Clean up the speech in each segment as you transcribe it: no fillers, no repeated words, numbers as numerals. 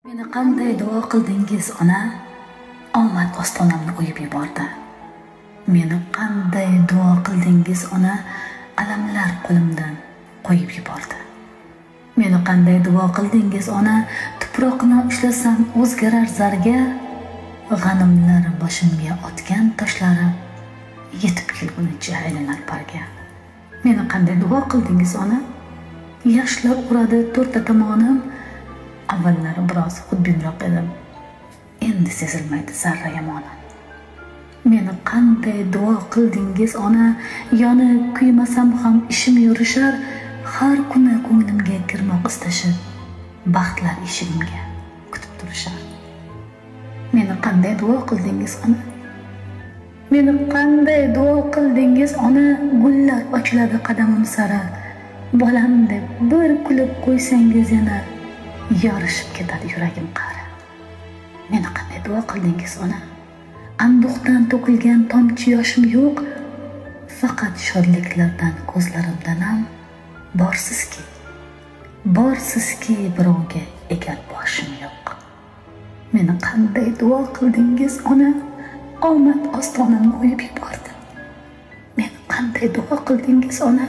Meni qanday duo qildingiz ona? Omad ostonamni o'yib yubordi. Meni qanday duo qildingiz ona? Alamlar qo'limdan qo'yib yubordi. Meni qanday duo qildingiz ona? Tuproqni ushlasam o'zgarar zarga, g'animlar boshimga otgan toshlari yetib kelgunicha aylanar parga. Meni qanday duo qildingiz ona? Yoshlar uradi to'rtta tomonim. Avvallari biroz xudbinroq edim, endi sezilmaydi zarra yomonim. Meni qanday duo qildingiz ona? Yonib kuymasam ham ishim yurishar, har kuni ko'nglimga kirmoq istashib, baxtlar eshigimga kutib turishar. Meni qanday duo qildingiz ona? Meni qanday duo qildingiz ona? Gullar ochiladi qadamim sari, bolam deb bir kulib qo'ysangiz yana yorishib ketadi yuragim qari. Meni qanday duo qildingiz ona? Anduhdan to'kilgan tomchi yoshim yo'q, faqat shodliklardan ko'zlarimda nam. Borsizki birovga egar boshim yo'q. Meni qanday duo qildingiz ona? Omad ostonamni o'yib yubordi. Meni qanday duo qildingiz ona?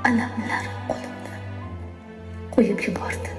Alamlar qo'limdan qo'yib yubordi.